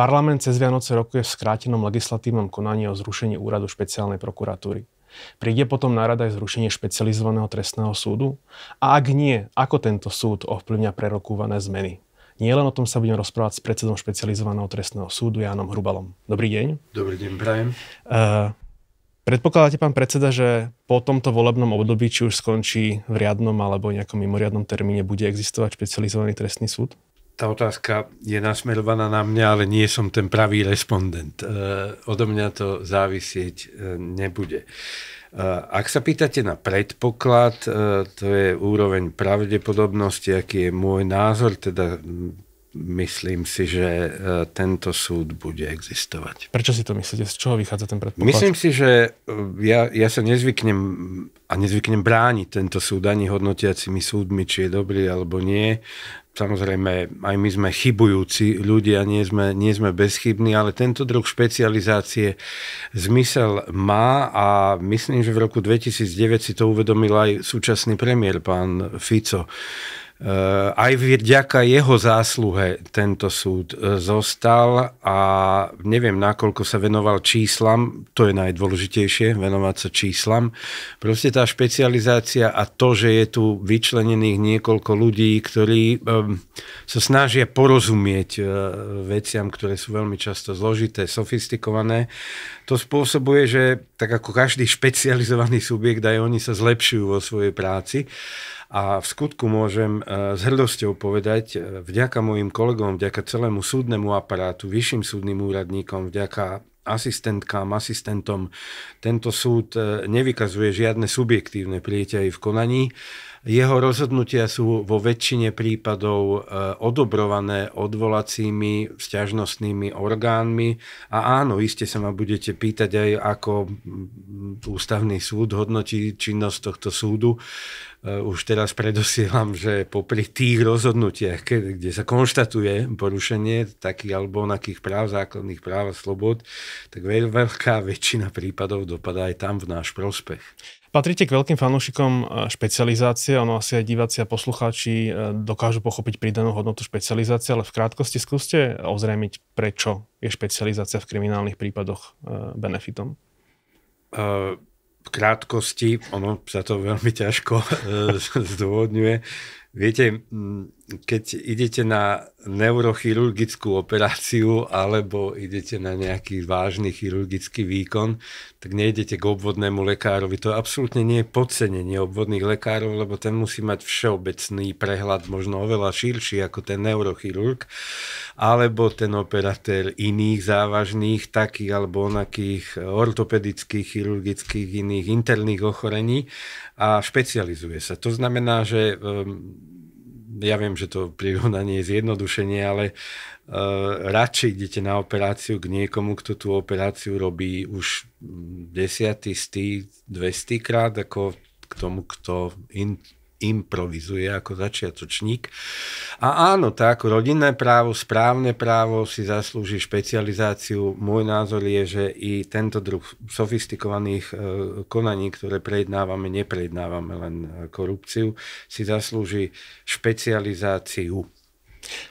Parlament cez Vianoce rokuje v skrátenom legislatívnom konaní o zrušení úradu špeciálnej prokuratúry. Príde potom na rad aj zrušenie špecializovaného trestného súdu? A ak nie, ako tento súd ovplyvňa prerokúvané zmeny? Nielen o tom sa budem rozprávať s predsedom špecializovaného trestného súdu Jánom Hrubalom. Dobrý deň. Dobrý deň, prajem. Predpokladáte, pán predseda, že po tomto volebnom období, či už skončí v riadnom alebo nejakom mimoriadnom termíne, bude existovať špecializovaný trestný súd? Tá otázka je nasmerovaná na mňa, ale nie som ten pravý respondent. Odo mňa to závisieť nebude. Ak sa pýtate na predpoklad, to je úroveň pravdepodobnosti, aký je môj názor, teda myslím si, že tento súd bude existovať. Prečo si to myslíte? Z čoho vychádza ten predpoklad? Myslím si, že ja sa nezvyknem brániť tento súd ani hodnotiacimi súdmi, či je dobrý alebo nie. Samozrejme, aj my sme chybujúci ľudia, nie sme bezchybní, ale tento druh špecializácie zmysel má a myslím, že v roku 2009 si to uvedomil aj súčasný premiér, pán Fico. Aj vďaka jeho zásluhe tento súd zostal a neviem, nakoľko sa venoval číslam, to je najdôležitejšie, venovať sa číslam. Proste tá špecializácia a to, že je tu vyčlenených niekoľko ľudí, ktorí sa snažia porozumieť veciam, ktoré sú veľmi často zložité, sofistikované, to spôsobuje, že tak ako každý špecializovaný subjekt, aj oni sa zlepšujú vo svojej práci. A v skutku môžem s hrdosťou povedať, vďaka mojim kolegom, vďaka celému súdnemu aparátu, vyšším súdnym úradníkom, vďaka asistentom, tento súd nevykazuje žiadne subjektívne prieťahy v konaní. Jeho rozhodnutia sú vo väčšine prípadov odobrované odvolacími sťažnostnými orgánmi. A áno, iste sa ma budete pýtať aj, ako ústavný súd hodnotí činnosť tohto súdu. Už teraz predosielam, že popri tých rozhodnutiach, kde sa konštatuje porušenie takých alebo onakých práv, základných práv a slobod, tak veľká väčšina prípadov dopadá aj tam v náš prospech. Patríte k veľkým fanúšikom špecializácie, ono asi aj diváci a poslucháči dokážu pochopiť pridanú hodnotu špecializácie, ale v krátkosti skúste ozrejmiť, prečo je špecializácia v kriminálnych prípadoch benefitom. V krátkosti, ono sa to veľmi ťažko zdôvodňuje. Viete, keď idete na neurochirurgickú operáciu alebo idete na nejaký vážny chirurgický výkon, tak nejdete k obvodnému lekárovi. To absolútne nie je podcenenie obvodných lekárov, lebo ten musí mať všeobecný prehľad, možno oveľa širší ako ten neurochirurg, alebo ten operatér iných závažných, takých alebo onakých ortopedických, chirurgických, iných interných ochorení a špecializuje sa. To znamená, že ja viem, že to prirovnanie je zjednodušenie, ale radšej idete na operáciu k niekomu, kto tú operáciu robí už 10., 100., 200 krát, ako k tomu, kto improvizuje ako začiatočník. A áno, tak rodinné právo, správne právo si zaslúži špecializáciu. Môj názor je, že i tento druh sofistikovaných konaní, ktoré neprejednávame len korupciu, si zaslúži špecializáciu.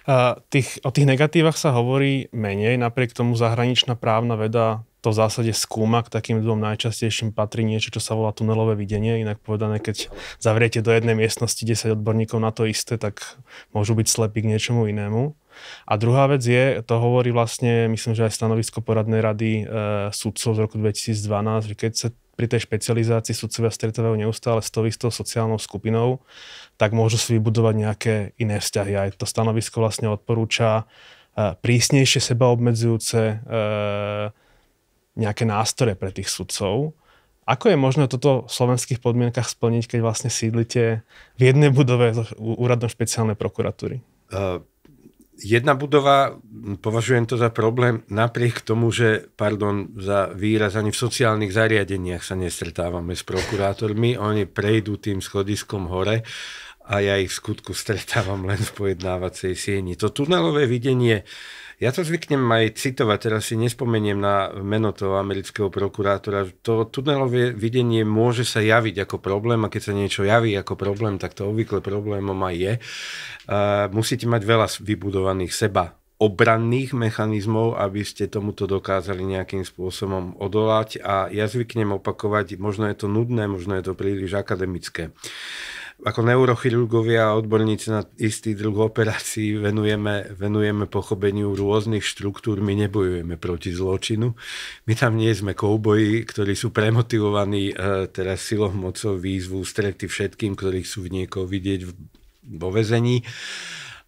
O tých negatívach sa hovorí menej, napriek tomu zahraničná právna veda to v zásade skúma. K takým dvom najčastejším patrí niečo, čo sa volá tunelové videnie. Inak povedané, keď zavriete do jednej miestnosti 10 odborníkov na to isté, tak môžu byť slepí k niečomu inému. A druhá vec je, to hovorí vlastne, myslím, že aj stanovisko poradnej rady sudcov z roku 2012, že keď sa pri tej špecializácii sudcovia stretávajú neustále s tou istou sociálnou skupinou, tak môžu si vybudovať nejaké iné vzťahy. Aj to stanovisko vlastne odporúča prísnejšie sebaobmedzujúce nejaké nástroje pre tých sudcov. Ako je možné toto v slovenských podmienkach splniť, keď vlastne sídlite v jednej budove úradom špeciálnej prokuratúry? Jedna budova, považujem to za problém, napriek tomu, že, za výraz, ani v sociálnych zariadeniach sa nestretávame s prokurátormi, oni prejdú tým schodiskom hore a ja ich v skutku stretávam len v pojednávacej sieni. To tunelové videnie, ja to zvyknem aj citovať, teraz si nespomeniem na meno toho amerického prokurátora. To tunelové videnie môže sa javiť ako problém a keď sa niečo javí ako problém, tak to obvykle problémom aj je. Musíte mať veľa vybudovaných obranných mechanizmov, aby ste tomuto dokázali nejakým spôsobom odolať. A ja zvyknem opakovať, možno je to nudné, možno je to príliš akademické. Ako neurochirurgovia a odborníci na istý druh operácií venujeme pochopeniu rôznych štruktúr, my nebojujeme proti zločinu. My tam nie sme kouboji, ktorí sú premotivovaní teraz silou, mocou, výzvu, strety všetkým, ktorí chcú niekoho vidieť vo väzení.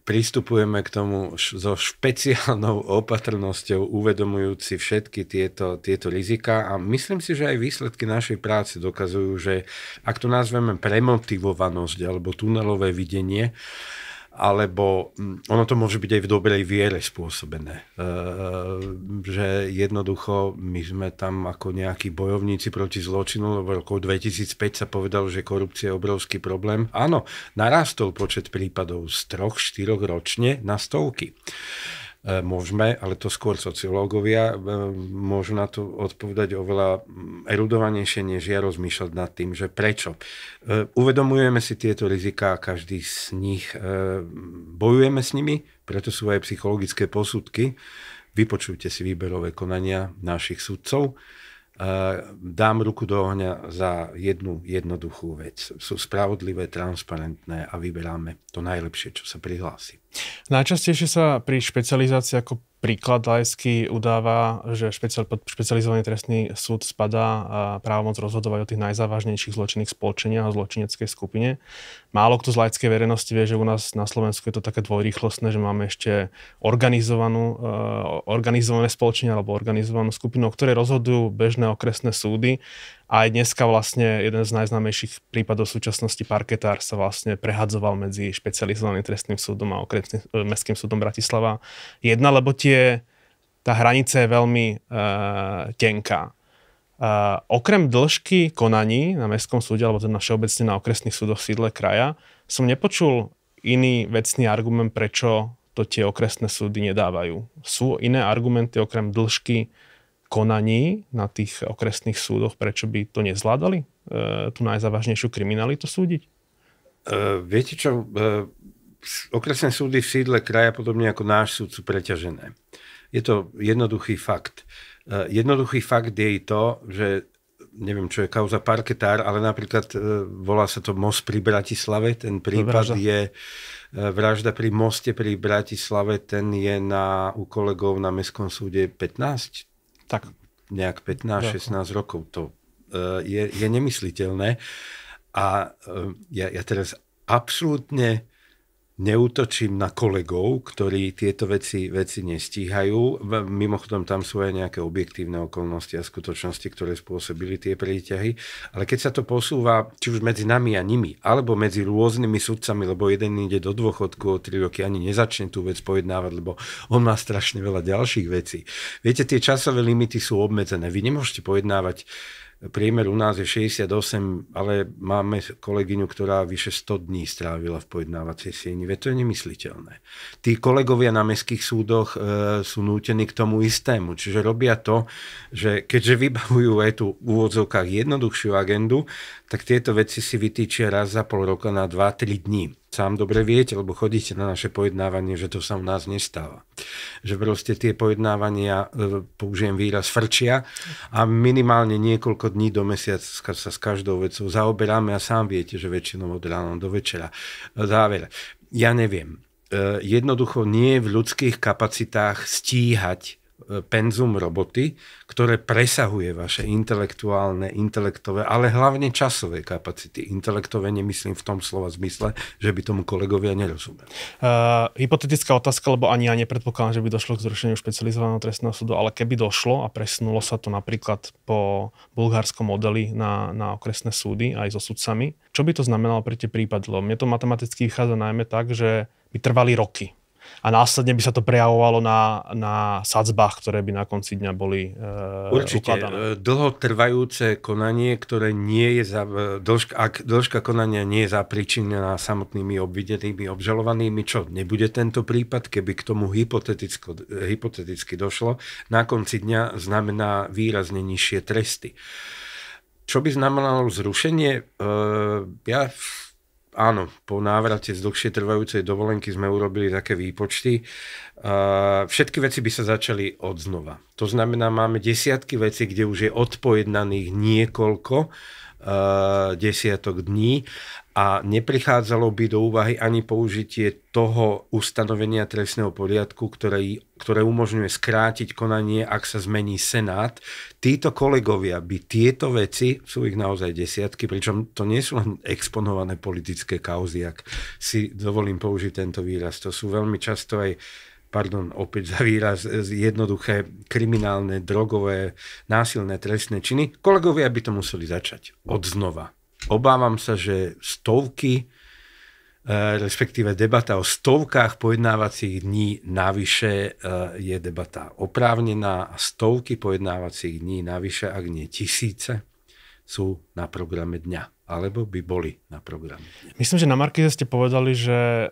Pristupujeme k tomu so špeciálnou opatrnosťou, uvedomujúci všetky tieto rizika a myslím si, že aj výsledky našej práce dokazujú, že ak to nazveme premotivovanosť alebo tunelové videnie, alebo ono to môže byť aj v dobrej viere spôsobené. Že jednoducho my sme tam ako nejakí bojovníci proti zločinu, lebo v roku 2005 sa povedalo, že korupcia je obrovský problém. Áno, narastol počet prípadov z 3-4 ročne na stovky. Môžeme, ale to skôr sociológovia môžu na to odpovedať oveľa erudovanejšie, než ja rozmýšľať nad tým, že prečo. Uvedomujeme si tieto riziká, každý z nich bojujeme s nimi, preto sú aj psychologické posudky. Vypočujte si výberové konania našich sudcov. Dám ruku do ohňa za jednu jednoduchú vec. Sú spravodlivé, transparentné a vyberáme to najlepšie, čo sa prihlási. Najčastejšie sa pri špecializácii ako príklad laický udáva, že pod špecializovaný trestný súd spadá právomoc rozhodovať o tých najzávažnejších zločinných spoločeniach a zločineckej skupine. Málo kto z laickej verejnosti vie, že u nás na Slovensku je to také dvojrýchlostné, že máme ešte organizované spoločenia alebo organizovanú skupinu, o ktorej rozhodujú bežné okresné súdy. A aj dneska vlastne jeden z najznámejších prípadov v súčasnosti parketár sa vlastne prehadzoval medzi špecializovaným trestným súdom a mestským súdom Bratislava 1, lebo tá hranica je veľmi tenká. Okrem dĺžky konaní na mestskom súde, alebo teda všeobecne na okresných súdoch v sídle kraja, som nepočul iný vecný argument, prečo to tie okresné súdy nedávajú. Sú iné argumenty okrem dĺžky konaní na tých okresných súdoch, prečo by to nezvládali? Tú najzávažnejšiu kriminalitu súdiť? Viete čo? Okresné súdy v sídle kraja, podobne ako náš súd, sú preťažené. Je to jednoduchý fakt. Jednoduchý fakt je i to, že neviem, čo je kauza parketár, ale napríklad volá sa to Most pri Bratislave. Ten prípad je vražda pri Moste pri Bratislave. Ten je u kolegov na mestskom súde 15? Tak. Nejak 15-16 rokov. To je nemysliteľné. A ja teraz absolútne neútočím na kolegov, ktorí tieto veci nestíhajú. Mimochodom, tam sú aj nejaké objektívne okolnosti a skutočnosti, ktoré spôsobili tie príťahy. Ale keď sa to posúva, či už medzi nami a nimi, alebo medzi rôznymi sudcami, lebo jeden ide do dôchodku o 3 roky, ani nezačne tú vec pojednávať, lebo on má strašne veľa ďalších vecí. Viete, tie časové limity sú obmedzené. Vy nemôžete pojednávať. Priemer u nás je 68, ale máme kolegyňu, ktorá vyše 100 dní strávila v pojednávacej sieni. Veď to je nemysliteľné. Tí kolegovia na mestských súdoch sú nútení k tomu istému. Čiže robia to, že keďže vybavujú aj tú v úvodzovkách jednoduchšiu agendu, tak tieto veci si vytýčia raz za pol roka na 2-3 dní. Sám dobre viete, lebo chodíte na naše pojednávanie, že to sa u nás nestáva. Že proste tie pojednávania, použijem výraz, frčia a minimálne niekoľko dní do mesiaca sa s každou vecou zaoberáme a sám viete, že väčšinou od rána do večera. Záver. Ja neviem. Jednoducho nie je v ľudských kapacitách stíhať penzum roboty, ktoré presahuje vaše intelektové, ale hlavne časové kapacity. Intelektové nemyslím v tom slova zmysle, že by tomu kolegovia nerozumeli. Hypotetická otázka, lebo ani ja nepredpokladám, že by došlo k zrušeniu špecializovaného trestného súdu, ale keby došlo a presunulo sa to napríklad po bulharskom modeli na okresné súdy aj so sudcami, čo by to znamenalo pre tie prípady? Mne to matematicky vychádza najmä tak, že by trvali roky. A následne by sa to prejavovalo na sadzbách, ktoré by na konci dňa boli určite ukladané. Dlhotrvajúce konanie, ktoré nie je ak dĺžka konania nie je zapričinená samotnými obvidenými, obžalovanými, čo nebude tento prípad, keby k tomu hypoteticky došlo, na konci dňa znamená výrazne nižšie tresty. Čo by znamenalo zrušenie? Ja áno, po návrate z dlhšie trvajúcej dovolenky sme urobili také výpočty. Všetky veci by sa začali odznova. To znamená, máme desiatky vecí, kde už je odpojednaných niekoľko desiatok dní a neprichádzalo by do úvahy ani použitie toho ustanovenia trestného poriadku, ktoré umožňuje skrátiť konanie, ak sa zmení Senát. Títo kolegovia by tieto veci, sú ich naozaj desiatky, pričom to nie sú len exponované politické kauzy, ak si dovolím použiť tento výraz. To sú veľmi často aj opäť za výraz, jednoduché kriminálne, drogové, násilné trestné činy. Kolegovia by to museli začať od znova. Obávam sa, že stovky, respektíve debata o stovkách pojednávacích dní navyše je debata oprávnená a stovky pojednávacích dní navyše, ak nie tisíce, sú na programe dňa. Alebo by boli na programe. Myslím, že na Markíze ste povedali, že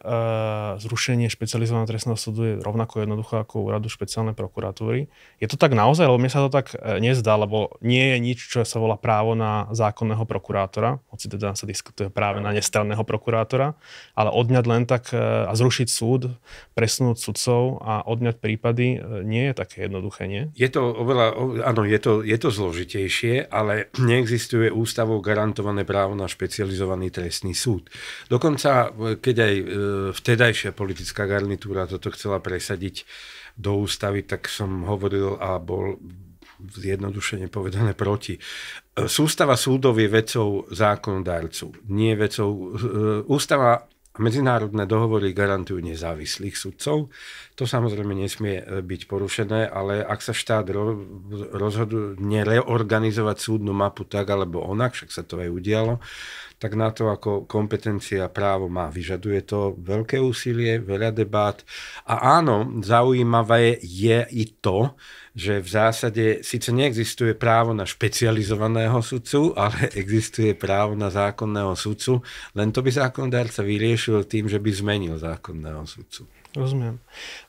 zrušenie špecializovaného trestného súdu je rovnako jednoduché ako úradu špeciálnej prokuratúry. Je to tak naozaj? Lebo mne sa to tak nezdá, lebo nie je nič, čo sa volá právo na zákonného prokurátora, hoci teda sa diskutuje práve na nestranného prokurátora, ale odňať len tak a zrušiť súd, presunúť sudcov a odňať prípady nie je také jednoduché, nie? Je to oveľa, áno, je to zložitejšie, ale neexistuje ústavou garantované právo na špecializovaný trestný súd. Dokonca, keď aj vtedajšia politická garnitúra toto chcela presadiť do ústavy, tak som hovoril a bol zjednodušene povedané proti. Sústava súdov je vecou zákonodárcu, nie vecou ústava. Medzinárodné dohovory garantujú nezávislých sudcov. To samozrejme nesmie byť porušené, ale ak sa štát rozhoduje nereorganizovať súdnu mapu tak alebo onak, však sa to aj udialo, tak na to, ako kompetencia právo má, vyžaduje to veľké úsilie, veľa debát. A áno, zaujímavé je i to, že v zásade síce neexistuje právo na špecializovaného sudcu, ale existuje právo na zákonného sudcu, len to by zákonodárca vyriešil tým, že by zmenil zákonného sudcu. Rozumiem.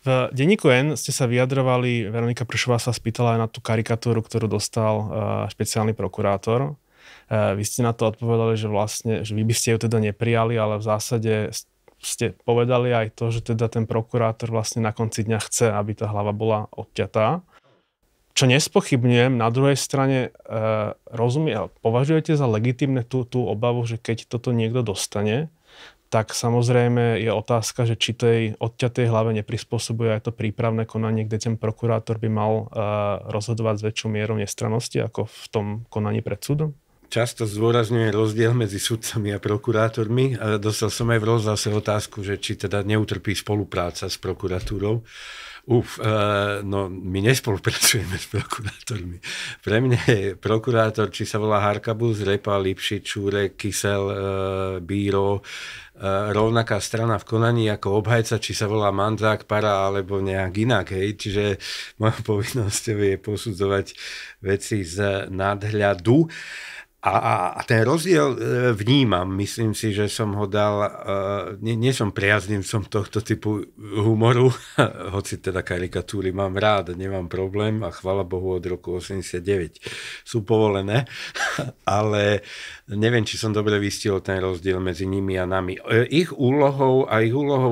V denníku N ste sa vyjadrovali, Veronika Pršová sa spýtala aj na tú karikatúru, ktorú dostal špeciálny prokurátor. Vy ste na to odpovedali, že vlastne, že vy by ste ju teda neprijali, ale v zásade ste povedali aj to, že teda ten prokurátor vlastne na konci dňa chce, aby tá hlava bola odťatá. Čo nespochybňujem, na druhej strane považujete za legitímne tú obavu, že keď toto niekto dostane, tak samozrejme je otázka, že či tej odťatej hlave neprispôsobuje aj to prípravné konanie, kde ten prokurátor by mal rozhodovať s väčšou mierou nestrannosti ako v tom konaní pred súdom? Často zdôrazňuje rozdiel medzi sudcami a prokurátormi. A dostal som aj v rozhlase otázku, že či teda neutrpí spolupráca s prokuratúrou. No my nespolupracujeme s prokurátormi. Pre mňa je prokurátor, či sa volá Harkabus, Repa, Lipšič, Čúrek, Kysel, Bíro, rovnaká strana v konaní ako obhajca, či sa volá Manzák, Para alebo nejak inak. Čiže moja povinnosť je posudzovať veci z nadhľadu. A ten rozdiel vnímam. Myslím si, že som ho dal... Nie som priaznivcom tohto typu humoru, hoci teda karikatúry mám rád, nemám problém a chvála Bohu od roku 89 sú povolené, ale neviem, či som dobre vystihol ten rozdiel medzi nimi a nami. Ich úlohou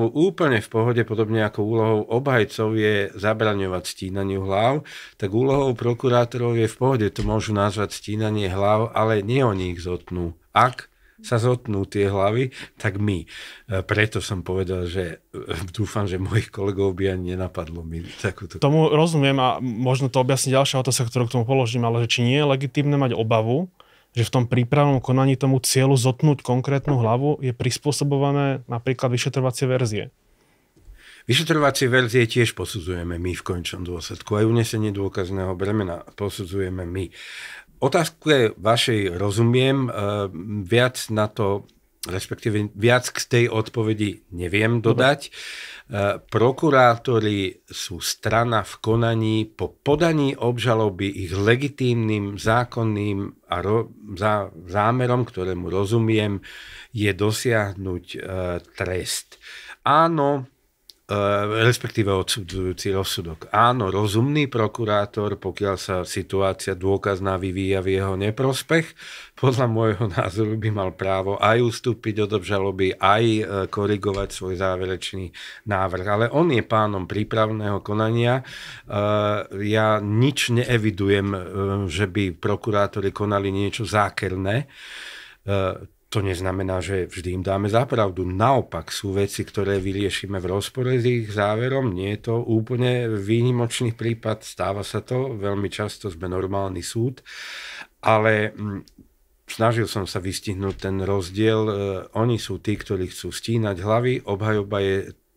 úplne v pohode, podobne ako úlohou obhajcov je zabraňovať stínaniu hlav, tak úlohou prokurátorov je v pohode, to môžu nazvať stínanie hlav, ale nie oni ich zotnú. Ak sa zotnú tie hlavy, tak my. Preto som povedal, že dúfam, že mojich kolegov by ani nenapadlo mi takúto. Tomu rozumiem a možno to objasniť ďalšia otázka, ktorú k tomu položím, ale že či nie je legitímne mať obavu, že v tom prípravnom konaní tomu cieľu zotnúť konkrétnu hlavu je prispôsobované napríklad vyšetrovacie verzie. Vyšetrovacie verzie tiež posudzujeme my v konečnom dôsledku. Aj unesenie dôkazného bremena posudzujeme my. Otázke vašej rozumiem, viac na to, respektíve viac k tej odpovedi neviem dodať. Prokurátori sú strana v konaní po podaní obžaloby ich legitímnym, zákonným a zámerom, ktorému rozumiem, je dosiahnuť trest. Áno, respektíve odsudzujúci rozsudok. Áno, rozumný prokurátor, pokiaľ sa situácia dôkazná vyvíja v jeho neprospech, podľa môjho názoru by mal právo aj ustúpiť od obžaloby, aj korigovať svoj záverečný návrh. Ale on je pánom prípravného konania. Ja nič neevidujem, že by prokurátori konali niečo zákerné. To neznamená, že vždy im dáme za pravdu. Naopak sú veci, ktoré vyriešime v rozpore s ich záverom. Nie je to úplne výnimočný prípad, stáva sa to. Veľmi často sme normálny súd. Ale snažil som sa vystihnúť ten rozdiel. Oni sú tí, ktorí chcú stínať hlavy. Obhajoba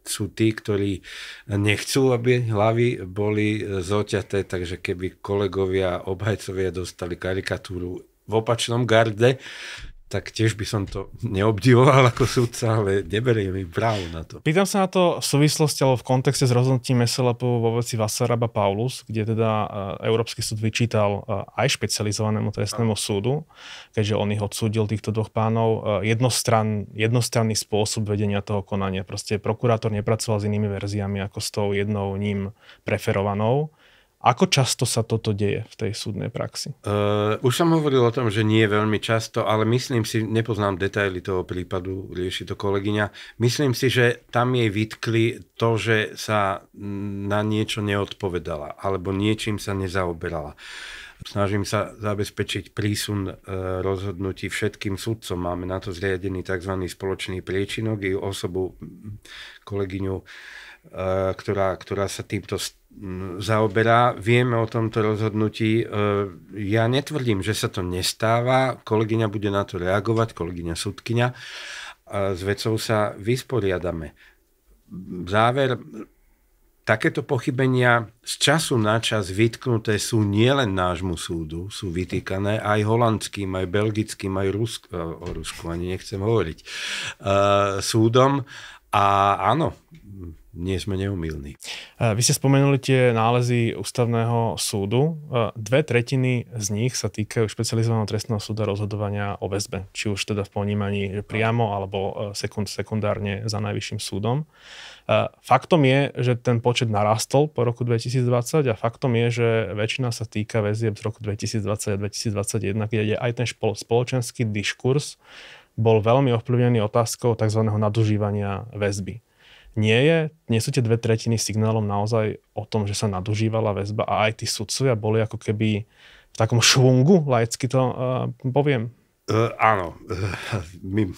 sú tí, ktorí nechcú, aby hlavy boli zoťaté. Takže keby kolegovia, obhajcovia dostali karikatúru v opačnom garde, tak tiež by som to neobdivoval ako sudca, ale neberiem im právo na to. Pýtam sa na to v súvislosti alebo v kontexte s rozhodnutím SLP vo veci Vassaraba Paulus, kde teda Európsky súd vyčítal aj špecializovanému trestnému súdu, keďže on ich odsúdil, týchto dvoch pánov, jednostranný spôsob vedenia toho konania. Proste prokurátor nepracoval s inými verziami ako s tou jednou ním preferovanou. Ako často sa toto deje v tej súdnej praxi? Už som hovoril o tom, že nie veľmi často, ale myslím si, nepoznám detaily toho prípadu, rieši to kolegyňa, myslím si, že tam jej vytkli to, že sa na niečo neodpovedala, alebo niečím sa nezaoberala. Snažím sa zabezpečiť prísun rozhodnutí všetkým sudcom. Máme na to zriadený tzv. Spoločný priečinok i osobu, kolegyňu, ktorá sa týmto zaoberá. Vieme o tomto rozhodnutí. Ja netvrdím, že sa to nestáva. Kolegyňa bude na to reagovať, kolegyňa sudkyňa. S vecou sa vysporiadame. Záver, takéto pochybenia z času na čas vytknuté sú nielen nášmu súdu, sú vytýkané aj holandským, aj belgickým, aj o Rusku ani nechcem hovoriť, súdom. A áno, nie sme neumilní. Vy ste spomenuli tie nálezy ústavného súdu. 2/3 z nich sa týkajú špecializovaného trestného súda rozhodovania o väzbe. Či už teda v ponímaní priamo, alebo sekundárne za najvyšším súdom. Faktom je, že ten počet narastol po roku 2020 a faktom je, že väčšina sa týka väzieb z roku 2020 a 2021, keď aj ten spoločenský diskurs bol veľmi ovplyvnený otázkou tzv. Nadužívania väzby. Nie sú tie 2/3 signálom naozaj o tom, že sa nadužívala väzba a aj tí sudcovia boli ako keby v takom švungu, laicky to poviem? Áno, my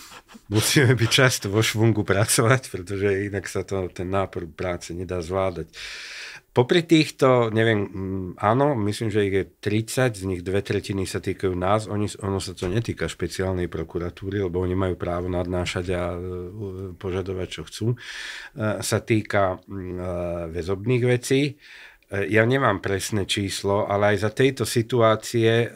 musíme byť často vo švungu pracovať, pretože inak sa ten nápor práce nedá zvládať. Popri týchto, neviem, áno, myslím, že ich je 30, z nich 2/3 sa týkajú nás, ono sa to netýka špeciálnej prokuratúry, lebo oni majú právo nadnášať a požadovať, čo chcú. Sa týka väzobných vecí. Ja nemám presné číslo, ale aj za tejto situácie,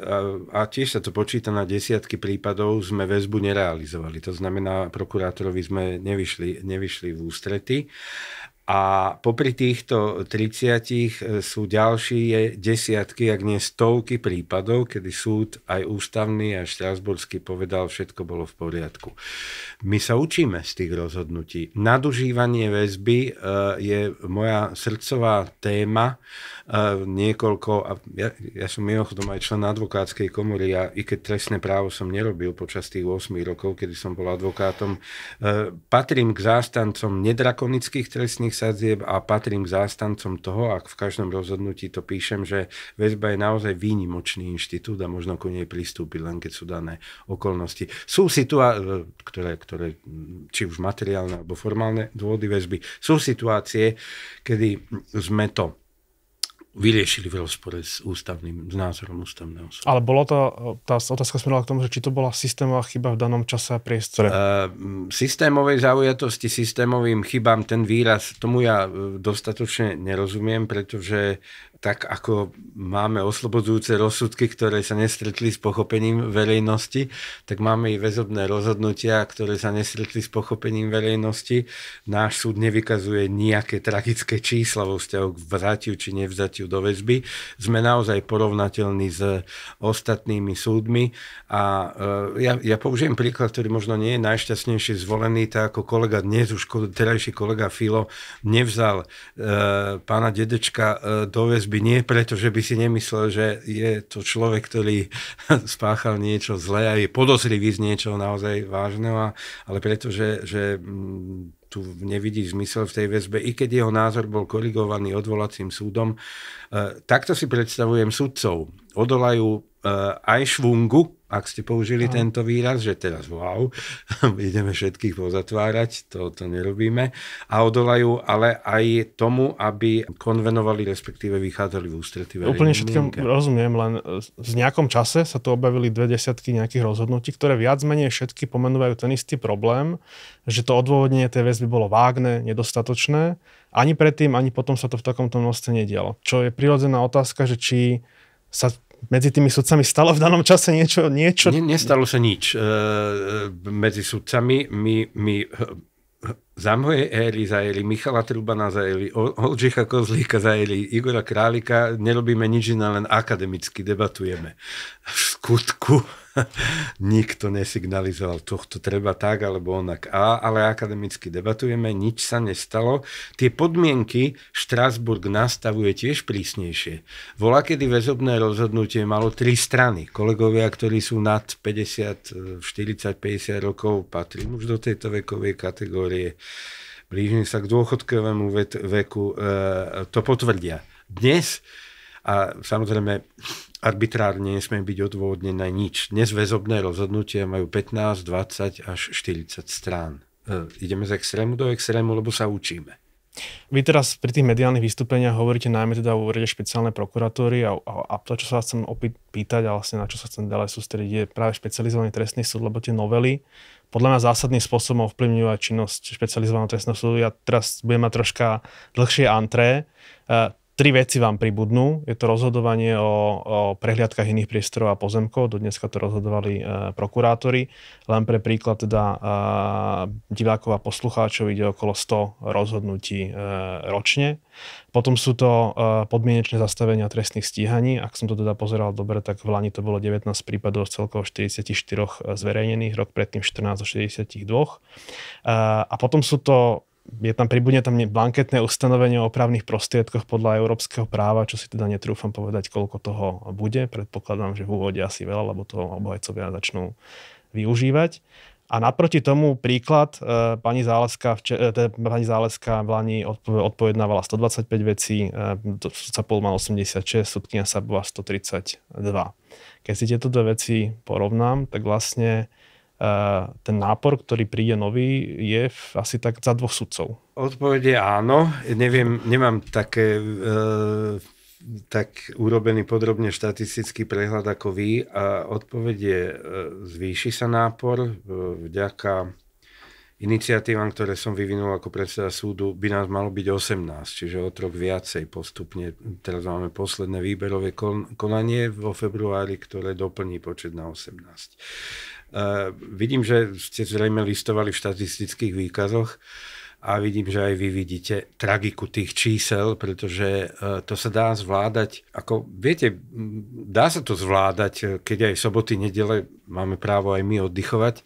a tiež sa to počíta na desiatky prípadov, sme väzbu nerealizovali. To znamená, prokurátorovi sme nevyšli v ústrety. A popri týchto 30 sú ďalšie desiatky, ak nie stovky prípadov, kedy súd aj ústavný, aj štrasburský povedal, všetko bolo v poriadku. My sa učíme z tých rozhodnutí. Nadužívanie väzby je moja srdcová téma. Ja som mimochodom aj člen advokátskej komory a i keď trestné právo som nerobil počas tých 8 rokov, kedy som bol advokátom, patrím k zástancom nedrakonických trestných sadzieb a patrím k zástancom toho, ak v každom rozhodnutí to píšem, že väzba je naozaj výnimočný inštitút a možno ku nej pristúpiť len keď sú dané okolnosti. Sú situácie, ktoré či už materiálne alebo formálne dôvody väzby, sú situácie, kedy sme to vyriešili v rozpore s názorom ústavného súdu. Ale bolo to, tá otázka smerovala k tomu, že či to bola systémová chyba v danom čase a priestore? Systémovej zaujatosti, systémovým chybám, ten výraz, tomu ja dostatočne nerozumiem, pretože tak ako máme oslobodzujúce rozsudky, ktoré sa nestretli s pochopením verejnosti, tak máme i väzobné rozhodnutia, ktoré sa nestretli s pochopením verejnosti. Náš súd nevykazuje nejaké tragické čísla vo vzťahu k vzatiu či nevzatiu do väzby. Sme naozaj porovnateľní s ostatnými súdmi a ja použijem príklad, ktorý možno nie je najšťastnejšie zvolený, tak ako kolega dnes, už terajší kolega Filo, nevzal pána Dedečka do väzby nie preto, že by si nemyslel, že je to človek, ktorý spáchal niečo zlé a je podozrivý z niečoho naozaj vážneho, ale preto, že tu nevidí zmysel v tej väzbe, i keď jeho názor bol korigovaný odvolacím súdom. Takto si predstavujem sudcov. Odolajú aj švungu, ak ste použili tento výraz, že teraz wow, ideme všetkých pozatvárať, to nerobíme. A odolajú ale aj tomu, aby konvenovali, respektíve vychádzali v ústretí. Úplne všetkým rozumiem, len v nejakom čase sa tu objavili 20 nejakých rozhodnutí, ktoré viac menej všetky pomenúvajú ten istý problém, že to odôvodnenie tej väzby bolo vágne, nedostatočné. Ani predtým, ani potom sa to v takomto množstve nedialo. Čo je prirodzená otázka, že či sa medzi tými sudcami stalo v danom čase niečo? Nestalo sa nič medzi sudcami. My za mojej éry zajeli Michala Trubana, zajeli Oldřicha Kozlíka, zajeli Igora Králika. Nerobíme nič iné, len akademicky debatujeme. V skutku nikto nesignalizoval, tohto treba tak alebo onak. Ale akademicky debatujeme, nič sa nestalo. Tie podmienky Štrasburg nastavuje tiež prísnejšie. Volakedy väzobné rozhodnutie malo 3 strany. Kolegovia, ktorí sú nad 50, 40, 50 rokov, patrím už do tejto vekovej kategórie, blížim sa k dôchodkovému veku, to potvrdia. Dnes, a samozrejme, arbitrárne nesmie byť odôvodnené nič. Dnes väzobné rozhodnutia majú 15, 20 až 40 strán. Ideme z extrému do extrému, lebo sa učíme. Vy teraz pri tých mediálnych vystúpeniach hovoríte najmä teda o úrade špeciálnej prokuratúry a to, čo sa chcem pýtať a vlastne na čo sa chcem ďalej sústrediť, je práve špecializovaný trestný súd, lebo tie novely podľa mňa zásadným spôsobom ovplyvňujú aj činnosť špecializovaného trestného súdu. Ja teraz budem mať troška dlhšie antré. 3 veci vám pribudnú. Je to rozhodovanie o prehliadkach iných priestorov a pozemkov. Do dneska to rozhodovali prokurátori. Len pre príklad teda divákov a poslucháčov ide okolo 100 rozhodnutí ročne. Potom sú to podmienečné zastavenia trestných stíhaní. Ak som to teda pozeral dobre, tak v lani to bolo 19 prípadov z celkovo 44 zverejnených, rok predtým 14 zo 62. A potom sú to pribudne tam blanketné ustanovenie o opravných prostriedkoch podľa európskeho práva, čo si teda netrúfam povedať, koľko toho bude. Predpokladám, že v úvode asi veľa, lebo to obhajcovia začnú využívať. A naproti tomu príklad, pani Záleska v lani odpovednávala 125 vecí, sudca Pol mal 86, sudkyňa Sabová 132. Keď si tieto dve veci porovnám, tak vlastne ten nápor, ktorý príde nový, je asi tak za 2 sudcov. Odpoveď je áno. Nemám také tak urobený podrobne štatistický prehľad ako vy. A odpoveď je, zvýši sa nápor vďaka iniciatívam, ktoré som vyvinul ako predseda súdu, by nás malo byť 18, čiže o 3 viacej postupne. Teraz máme posledné výberové konanie vo februári, ktoré doplní počet na 18. Vidím, že ste zrejme listovali v štatistických výkazoch a vidím, že aj vy vidíte tragiku tých čísel, pretože to sa dá zvládať. Ako viete, dá sa to zvládať, keď aj soboty, nedele máme právo aj my oddychovať.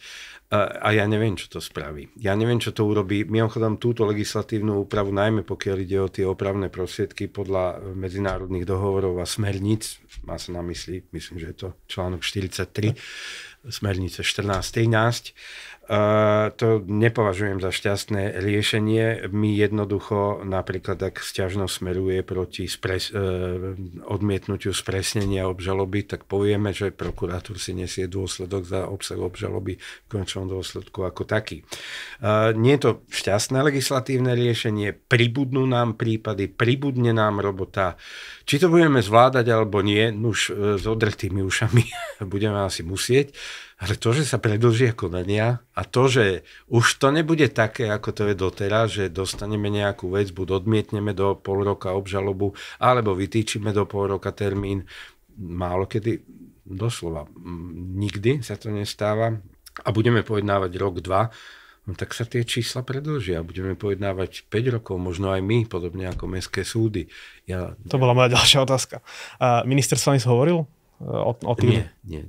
A ja neviem, čo to spraví. Ja neviem, čo to urobí. Mimochodom túto legislatívnu úpravu, najmä pokiaľ ide o tie opravné prostriedky podľa medzinárodných dohovorov a smerníc, má sa na mysli, myslím, že je to článok 43, smernice 14-13, to nepovažujem za šťastné riešenie. My jednoducho, napríklad ak sťažnosť smeruje proti odmietnutiu spresnenia obžaloby, tak povieme, že prokurátor si nesie dôsledok za obsah obžaloby. V konečnom konečnom dôsledku ako taký. Nie je to šťastné legislatívne riešenie, pribudnú nám prípady, pribudne nám robota. Či to budeme zvládať alebo nie, už s odretými ušami budeme asi musieť, ale to, že sa predĺžia konania a to, že už to nebude také, ako to je doteraz, že dostaneme nejakú vec, buď odmietneme do pol roka obžalobu, alebo vytýčime do pol roka termín, málo kedy, doslova nikdy sa to nestáva a budeme pojednávať rok, 2, no tak sa tie čísla predĺžia. Budeme pojednávať 5 rokov, možno aj my, podobne ako mestské súdy. To bola moja ďalšia otázka. Minister s vami hovoril o tým? Nie.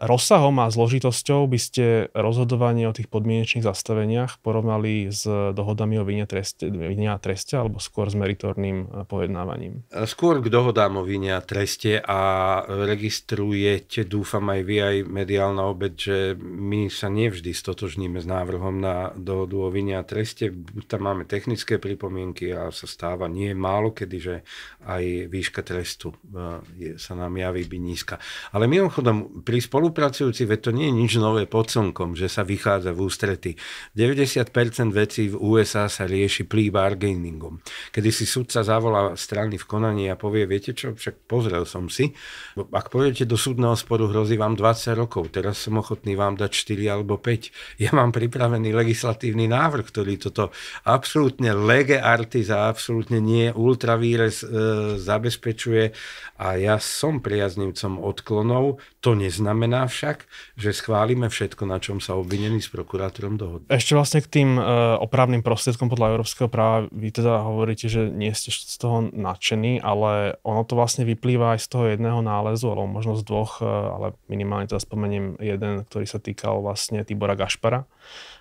Rozsahom a zložitosťou by ste rozhodovanie o tých podmienečných zastaveniach porovnali s dohodami o vine a treste alebo skôr s meritorným pojednávaním? Skôr k dohodám o vine a treste a registrujete, dúfam aj vy, aj mediálna obec, že my sa nevždy stotožníme s návrhom na dohodu o vine a treste. Tam máme technické pripomienky a sa stáva nie málo kedy, že aj výška trestu sa nám javí byť nízka. Ale mimochodom, pri spolupracujúci, veď to nie je nič nové pod slnkom, že sa vychádza v ústrety. 90% vecí v USA sa rieši plea bargainingom. Kedy si sudca zavolá strany v konaní a povie, viete čo, však pozrel som si, ak pôjdete do súdneho sporu, hrozí vám 20 rokov, teraz som ochotný vám dať 4 alebo 5. Ja mám pripravený legislatívny návrh, ktorý toto absolútne lege artis a absolútne nie ultra vires zabezpečuje a ja som priaznivcom odklonov. To neznamená však, že schválime všetko, na čom sa obvinený s prokurátorom dohodli. Ešte vlastne k tým opravným prostriedkom podľa európskeho práva, vy teda hovoríte, že nie ste z toho nadšení, ale ono to vlastne vyplýva aj z toho jedného nálezu, alebo možno z dvoch, ale minimálne teda spomeniem jeden, ktorý sa týkal vlastne Tibora Gašpara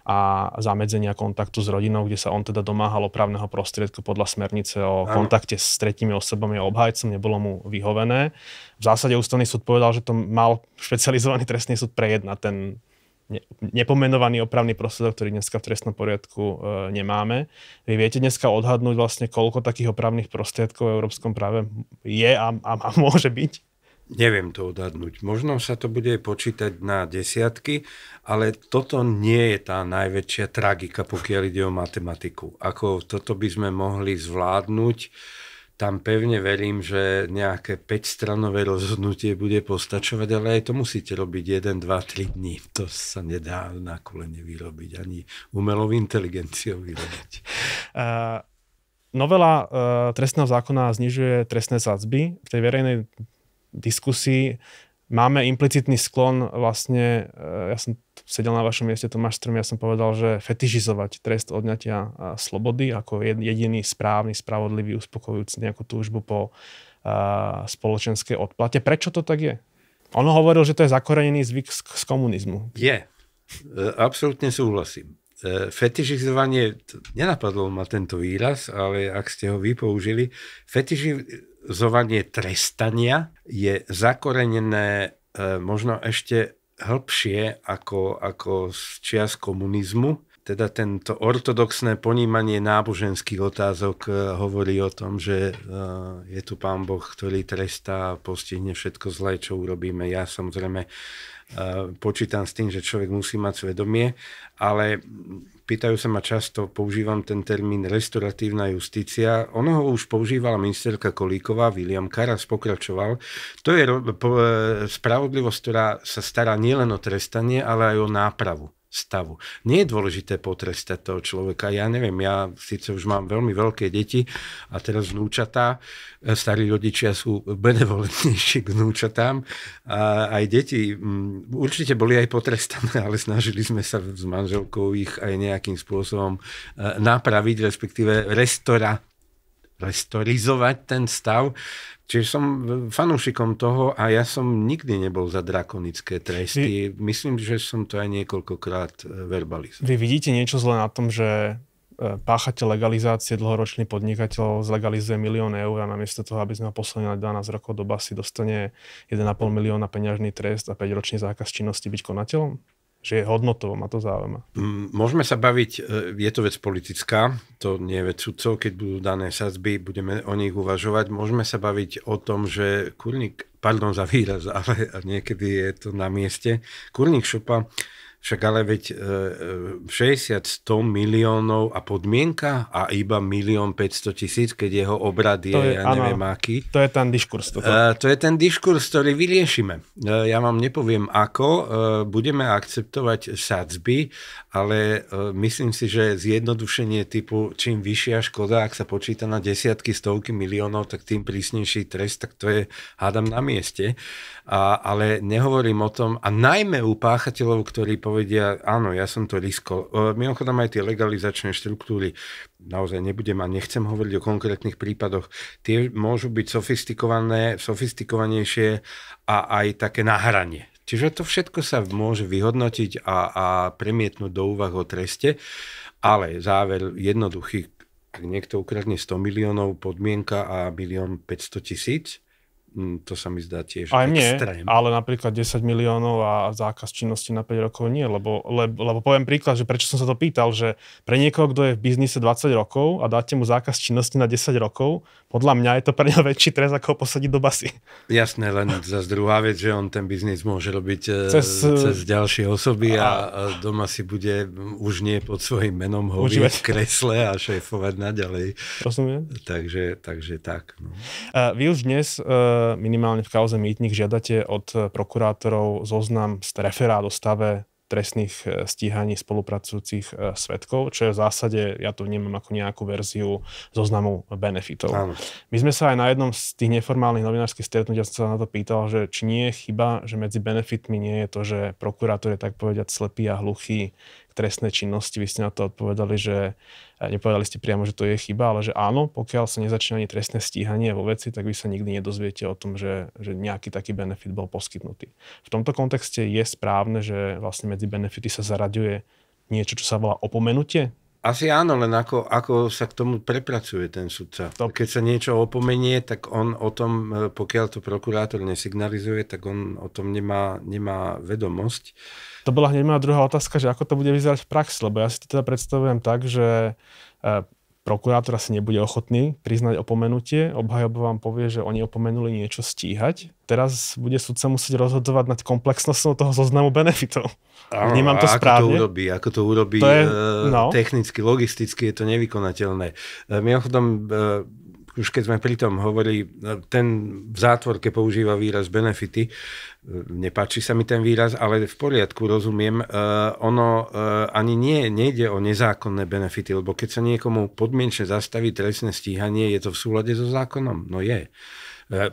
a zamedzenia kontaktu s rodinou, kde sa on teda domáhal opravného prostriedku podľa smernice o kontakte s tretími osobami a obhajcom, nebolo mu vyhovené. V zásade ústavný súd povedal, že to mal špecializovaný trestný súd prejednať ten nepomenovaný opravný prostriedok, ktorý dneska v trestnom poriadku nemáme. Vy viete dneska odhadnúť vlastne, koľko takých opravných prostriedkov v európskom práve je a môže byť? Neviem to odhadnúť. Možno sa to bude počítať na desiatky, ale toto nie je tá najväčšia tragika, pokiaľ ide o matematiku. Ako toto by sme mohli zvládnuť, tam pevne verím, že nejaké 5-stranové rozhodnutie bude postačovať, ale aj to musíte robiť 1, 2, 3 dní. To sa nedá na kolene vyrobiť, ani umelou inteligenciou vyrobiť. Novela trestného zákona znižuje trestné sadzby. V tej verejnej diskusii máme implicitný sklon vlastne, ja som sedel na vašom mieste, Tomáš Strm, ja som povedal, že fetišizovať trest odňatia slobody ako jediný správny, spravodlivý, uspokojujúci nejakú túžbu po spoločenskej odplate. Prečo to tak je? On hovoril, že to je zakorenený zvyk z komunizmu. Je. Absolútne súhlasím. Fetišizovanie, nenapadlo ma tento výraz, ale ak ste ho vy použili, fetišizovanie trestania je zakorenené možno ešte hĺbšie ako z čias komunizmu. Teda tento ortodoxné ponímanie náboženských otázok hovorí o tom, že je tu Pán Boh, ktorý trestá a postihne všetko zlé, čo urobíme. Ja samozrejme počítam s tým, že človek musí mať svedomie, ale pýtajú sa ma často, používam ten termín restauratívna justícia. Ono ho už používala ministerka Kolíková, William Karas pokračoval. To je spravodlivosť, ktorá sa stará nielen o trestanie, ale aj o nápravu stavu. Nie je dôležité potrestať toho človeka. Ja neviem, ja síce už mám veľmi veľké deti a teraz vnúčatá, starí rodičia sú benevolentnejší k vnúčatám a aj deti určite boli aj potrestané, ale snažili sme sa s manželkou ich aj nejakým spôsobom napraviť, respektíve restorizovať ten stav. Čiže som fanúšikom toho a ja som nikdy nebol za drakonické tresty. Myslím, že som to aj niekoľkokrát verbalizoval. Vy vidíte niečo zle na tom, že páchateľ legalizácie, dlhoročný podnikateľ zlegalizuje 1 000 000 eur a namiesto toho, aby sme ho poslali na 12 rokov do basy, dostane 1,5 milióna peňažný trest a 5-ročný zákaz činnosti byť konateľom? Že je hodnotovo, ma to zaujíma. Môžeme sa baviť, je to vec politická, to nie je vec sudcov, keď budú dané sadzby, budeme o nich uvažovať. Môžeme sa baviť o tom, že kurník, pardon za výraz, ale niekedy je to na mieste, kurník šupa Však ale veď 60-100 miliónov a podmienka a iba 1 500 000, keď jeho obrad je, neviem aký. To je ten diskurs. To je ten diskurs, ktorý vyriešime. Ja vám nepoviem ako, budeme akceptovať sadzby, ale myslím si, že zjednodušenie typu čím vyššia škoda, ak sa počíta na desiatky, stovky miliónov, tak tým prísnejší trest, tak to je hádam na mieste. Ale nehovorím o tom, a najmä u páchateľov, ktorí povedia, áno, ja som to riskol. Mimochodom aj tie legalizačné štruktúry, naozaj nebudem a nechcem hovoriť o konkrétnych prípadoch, tie môžu byť sofistikovanejšie a aj také nahranie. Čiže to všetko sa môže vyhodnotiť a premietnúť do úvah o treste, ale záver jednoduchý, ak niekto ukradne 100 miliónov, podmienka a 1 500 000, to sa mi zdá tiež extrém. Ale napríklad 10 miliónov a zákaz činnosti na 5 rokov nie, lebo poviem príklad, že prečo som sa to pýtal, že pre niekoho, kto je v biznise 20 rokov a dáte mu zákaz činnosti na 10 rokov, podľa mňa je to pre neho väčší trest, ako ho posadiť do basy. Jasné, len zase druhá vec, že on ten biznis môže robiť cez ďalšie osoby a doma si bude už nie pod svojím menom hovieť v kresle a šéfovať naďalej. Rozumiem. Takže tak. No. Vy už dnes minimálne v kauze Mýtnik žiadate od prokurátorov zoznam z referát o stave trestných stíhaní spolupracujúcich svedkov, čo je v zásade, ja to vnímam ako nejakú verziu zoznamu benefitov. Áno. My sme sa aj na jednom z tých neformálnych novinárskych stretnutí sa na to pýtal, že či nie je chyba, že medzi benefitmi nie je to, že prokurátor je tak povedať slepý a hluchý k trestnej činnosti. Vy ste na to odpovedali, že nepovedali ste priamo, že to je chyba, ale že áno, pokiaľ sa nezačína ani trestné stíhanie vo veci, tak vy sa nikdy nedozviete o tom, že nejaký taký benefit bol poskytnutý. V tomto kontexte je správne, že vlastne medzi benefity sa zaraďuje niečo, čo sa volá opomenutie? Asi áno, len ako sa k tomu prepracuje ten sudca. Keď sa niečo opomenie, tak on o tom, pokiaľ to prokurátor nesignalizuje, tak on o tom nemá vedomosť. To bola hneď moja druhá otázka, že ako to bude vyzerať v praxi, lebo ja si to teda predstavujem tak, že prokurátor asi nebude ochotný priznať opomenutie, obhajoba vám povie, že oni opomenuli niečo stíhať. Teraz bude sudca musieť rozhodovať nad komplexnosťou toho zoznamu benefitov. Vnímam to správne. Ako to urobí technicky, logisticky je to nevykonateľné. Mimochodom, už keď sme pri tom hovorili, ten v zátvorke používa výraz benefity, nepáči sa mi ten výraz, ale v poriadku, rozumiem. Ono ani nejde o nezákonné benefity, lebo keď sa niekomu podmienečne zastaví trestné stíhanie, je to v súlade so zákonom? No je,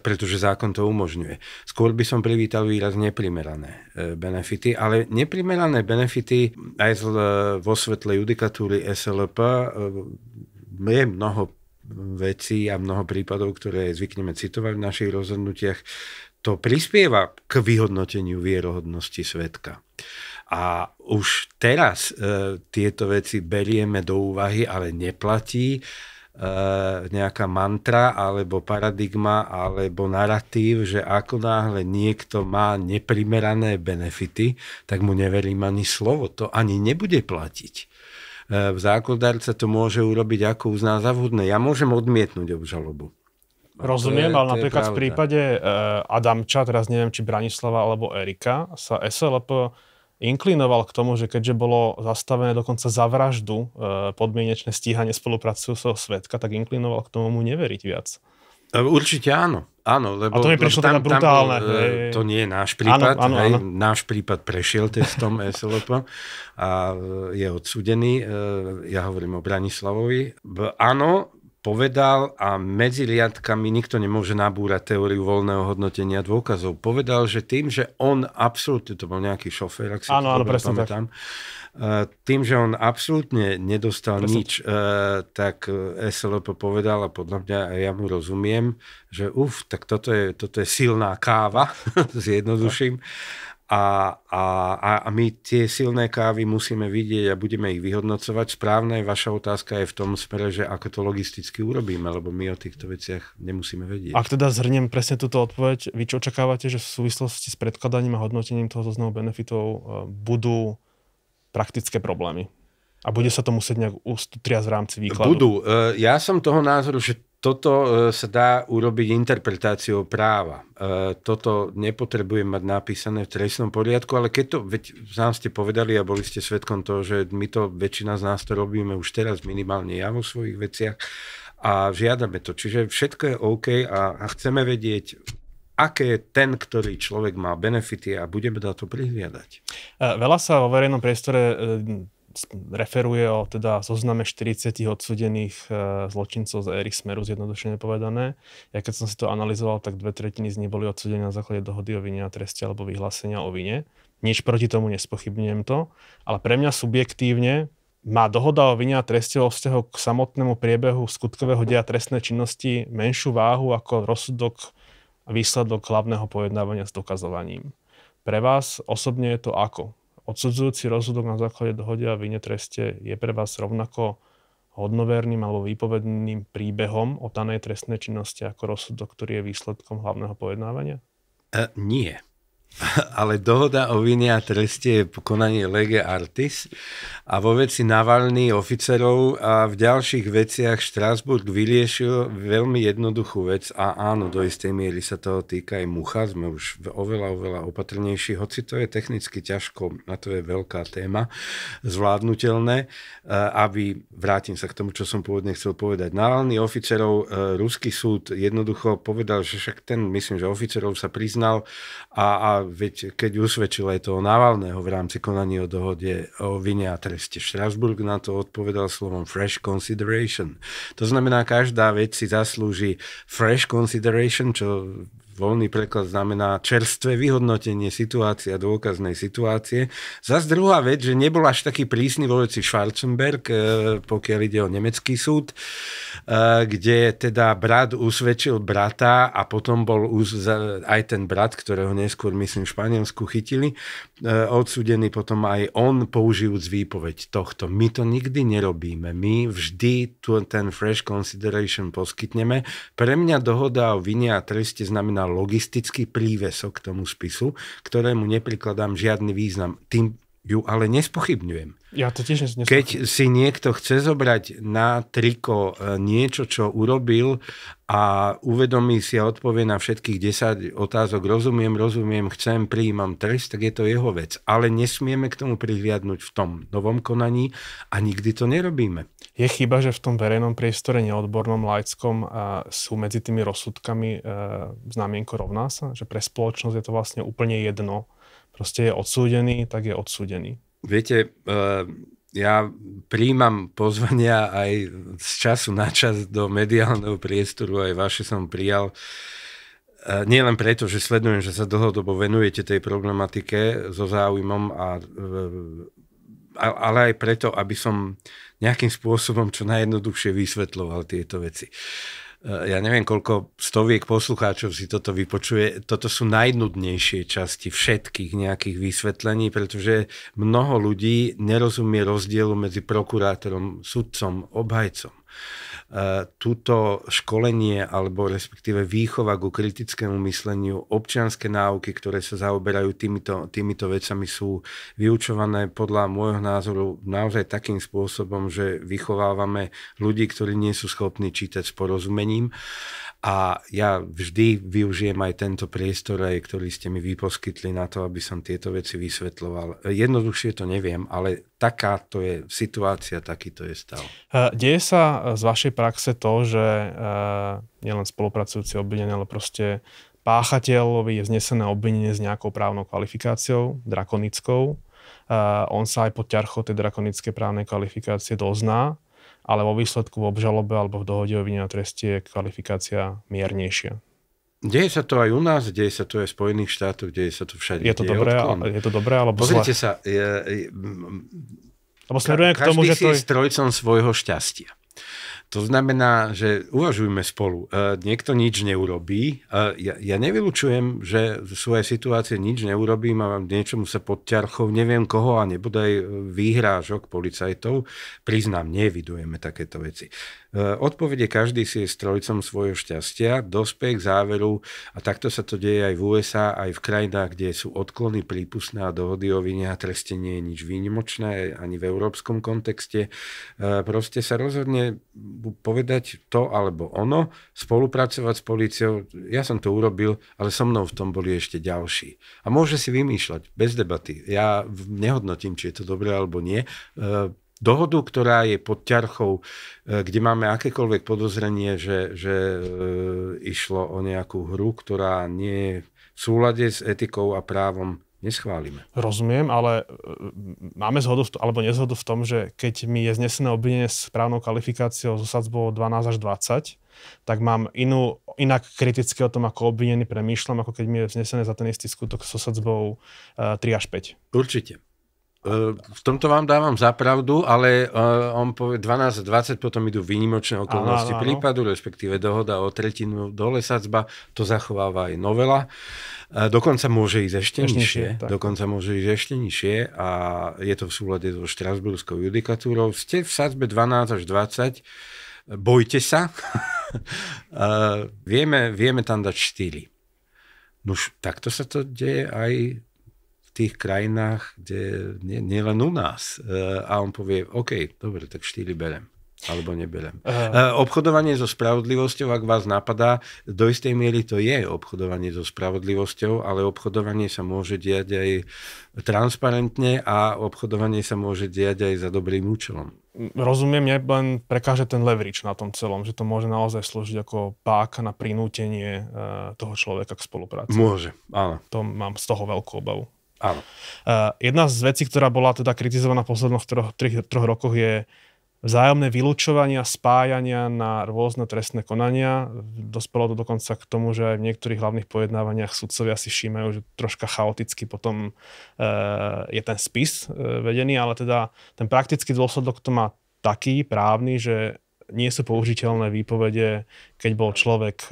pretože zákon to umožňuje. Skôr by som privítal výraz neprimerané benefity, ale neprimerané benefity aj vo svetle judikatúry SLP je mnoho vecí a mnoho prípadov, ktoré zvykneme citovať v našich rozhodnutiach, to prispieva k vyhodnoteniu vierohodnosti svedka. A už teraz tieto veci berieme do úvahy, ale neplatí nejaká mantra alebo paradigma alebo narratív, že ako náhle niekto má neprimerané benefity, tak mu neverím ani slovo. To ani nebude platiť. Zákonodárca to môže urobiť, ako uzná za vhodné. Ja môžem odmietnúť obžalobu. Rozumiem, ale napríklad v prípade Adamča, teraz neviem, či Branislava alebo Erika, sa SLP inklinoval k tomu, že keďže bolo zastavené dokonca za vraždu podmienečné stíhanie spolupracujúceho svedka, tak inklinoval k tomu mu neveriť viac. Určite áno. Áno, lebo, a to mi prišlo teda brutálne. To nie je náš prípad. Áno. Náš prípad prešiel testom SLP a je odsúdený. Ja hovorím o Branislavovi. Áno, povedal a medzi riadkami nikto nemôže nabúrať teóriu voľného hodnotenia dôkazov. Povedal, že tým, že on absolútne, to bol nejaký šofér, ak si to pamätám, tým, že on absolútne nedostal nič, tak SLP povedal a podľa mňa ja mu rozumiem, že tak toto je silná káva, zjednoduším. A my tie silné kávy musíme vidieť a budeme ich vyhodnocovať. Správna je vaša otázka je v tom smere, že ako to logisticky urobíme, lebo my o týchto veciach nemusíme vedieť. Ak teda zhrniem presne túto odpoveď, vy čo očakávate, že v súvislosti s predkladaním a hodnotením toho zoznamu benefitov budú praktické problémy? A bude sa to musieť nejak ustriasť v rámci výkladu? Budú. Ja som toho názoru, že toto sa dá urobiť interpretáciou práva. Toto nepotrebujem mať napísané v trestnom poriadku, ale keď to, veď sám ste povedali a boli ste svedkom toho, že my to, väčšina z nás to robíme už teraz, minimálne ja vo svojich veciach a žiadame to. Čiže všetko je OK a chceme vedieť, aké ten, ktorý človek má benefity a budeme na to prihliadať. Veľa sa vo verejnom priestore referuje o teda zozname 40 odsúdených zločincov z éry Smeru, zjednodušene povedané. Ja keď som si to analyzoval, tak 2/3 z nich boli odsúdení na základe dohody o vine a treste alebo vyhlásenia o vine. Nič proti tomu nespochybňujem to, ale pre mňa subjektívne má dohoda o vine a treste vo vzťahu k samotnému priebehu skutkového deja trestnej činnosti menšiu váhu ako rozsudok a výsledok hlavného pojednávania s dokazovaním. Pre vás osobne je to ako? Odsudzujúci rozsudok na základe dohody a vine treste je pre vás rovnako hodnoverným alebo výpovedným príbehom o danej trestnej činnosti ako rozsudok, ktorý je výsledkom hlavného pojednávania? Nie. Ale dohoda o vine a treste je konanie lege artis a vo veci Navalny oficerov a v ďalších veciach Štrasburg vyriešil veľmi jednoduchú vec a áno, do istej miery sa toho týka aj Mucha, sme už oveľa opatrnejší, hoci to je technicky ťažko, a to je veľká téma, zvládnutelné, aby, vrátim sa k tomu, čo som pôvodne chcel povedať, Navalny oficerov, ruský súd jednoducho povedal, že však ten, myslím, že oficerov sa priznal a veď keď usvedčil aj toho Navalného v rámci konania o dohode o vine a treste, Štrasburg na to odpovedal slovom fresh consideration. To znamená, každá vec si zaslúži fresh consideration, čo voľný preklad znamená čerstvé vyhodnotenie situácie a dôkaznej situácie. Zas druhá vec, že nebol až taký prísny vo veci Schwarzenberg, pokiaľ ide o nemecký súd, kde teda brat usvedčil brata a potom bol aj ten brat, ktorého neskôr, myslím, v Španielsku chytili, odsúdený potom aj on použijúc výpoveď tohto. My to nikdy nerobíme. My vždy ten fresh consideration poskytneme. Pre mňa dohoda o vine a treste znamená logistický prívesok k tomu spisu, ktorému neprikladám žiadny význam. Tým ju ale nespochybňujem. Ja to tiež nespochybňujem. Keď si niekto chce zobrať na triko niečo, čo urobil a uvedomí si a odpovie na všetkých 10 otázok, rozumiem, chcem, prijímam trest, tak je to jeho vec. Ale nesmieme k tomu prihliadnúť v tom novom konaní a nikdy to nerobíme. Je chyba, že v tom verejnom priestore neodbornom, laickom sú medzi tými rozsudkami znamienko rovná sa? Že pre spoločnosť je to vlastne úplne jedno. Proste je odsúdený, tak je odsúdený. Viete, ja prijímam pozvania aj z času na čas do mediálneho priestoru, aj vaše som prijal. Nie len preto, že sledujem, že sa dlhodobo venujete tej problematike so záujmom, ale aj preto, aby som nejakým spôsobom čo najjednoduchšie vysvetľoval tieto veci. Ja neviem, koľko stoviek poslucháčov si toto vypočuje. Toto sú najnudnejšie časti všetkých nejakých vysvetlení, pretože mnoho ľudí nerozumie rozdielu medzi prokurátorom, sudcom, obhajcom. Túto školenie alebo respektíve výchova ku kritickému mysleniu, občianske náuky, ktoré sa zaoberajú týmito vecami, sú vyučované podľa môjho názoru naozaj takým spôsobom, že vychovávame ľudí, ktorí nie sú schopní čítať s porozumením. A ja vždy využijem aj tento priestor, ktorý ste mi vyposkytli na to, aby som tieto veci vysvetľoval. Jednoduchšie to neviem, ale takáto je situácia, takýto je stav. Deje sa z vašej praxe to, že nielen spolupracujúci obvinený, ale proste páchateľovi je vznesené obvinenie s nejakou právnou kvalifikáciou, drakonickou. On sa aj pod ťarchou tej drakonickej právnej kvalifikácie dozná, ale vo výsledku v obžalobe alebo v dohode o vine a treste je kvalifikácia miernejšia. Deje sa to aj u nás, deje sa to aj v Spojených štátoch, deje sa to všade. Je to dobré, alebo pozrite sa, lebo smerujem k tomu, že každý si je strojcom svojho šťastia. To znamená, že uvažujme spolu. Niekto nič neurobí. Ja nevylučujem, že sú aj situácie, nič neurobím a niečomu sa pod ťarchou, neviem koho a nebodaj výhrážok policajtov. Priznám, nevidujeme takéto veci. Odpovede každý si je strojcom svojho šťastia, dospeje k záveru a takto sa to deje aj v USA, aj v krajinách, kde sú odklony prípustné a dohody o vine a treste nie je nič výnimočné, ani v európskom kontexte. Proste sa rozhodne povedať to alebo ono, spolupracovať s políciou. Ja som to urobil, ale so mnou v tom boli ešte ďalší. A môže si vymýšľať, bez debaty. Ja nehodnotím, či je to dobré alebo nie. Dohodu, ktorá je pod ťarchou, kde máme akékoľvek podozrenie, že išlo o nejakú hru, ktorá nie je v súlade s etikou a právom, neschválime. Rozumiem, ale máme zhodu, alebo nezhodu v tom, že keď mi je znesené obvinenie s právnou kvalifikáciou so sadzbou 12 až 20, tak mám inak kriticky o tom, ako obvinený premýšľam, ako keď mi je znesené za ten istý skutok so sadzbou 3 až 5. Určite. V tomto vám dávam za pravdu, ale on povie 12 a 20, potom idú výnimočné okolnosti prípadu, respektíve dohoda o tretinu dole sadzba, to zachováva aj novela. Dokonca môže ísť ešte nižšie a je to v súlade so štrasburskou judikatúrou. Ste v sadzbe 12 až 20, bojte sa. vieme tam dať 4. Nuž, takto sa to deje aj v tých krajinách, kde nie len u nás. A on povie, OK, dobre, tak 4 berem. Alebo neberem. Obchodovanie so spravodlivosťou, ak vás napadá, do istej miery to je obchodovanie so spravodlivosťou, ale obchodovanie sa môže diať aj transparentne a obchodovanie sa môže diať aj za dobrým účelom. Rozumiem, mne len prekáže ten leverage na tom celom, že to môže naozaj slúžiť ako páka na prinútenie toho človeka k spolupráci. Môže, áno. To mám z toho veľkú obavu. Áno. Jedna z vecí, ktorá bola teda kritizovaná v posledných troch rokoch, je vzájomné vylúčovania, spájania na rôzne trestné konania. Dospelo to dokonca k tomu, že aj v niektorých hlavných pojednávaniach sudcovia si všímajú, že troška chaoticky potom je ten spis vedený, ale teda ten praktický dôsledok to má taký právny, že nie sú použiteľné výpovede, keď bol človek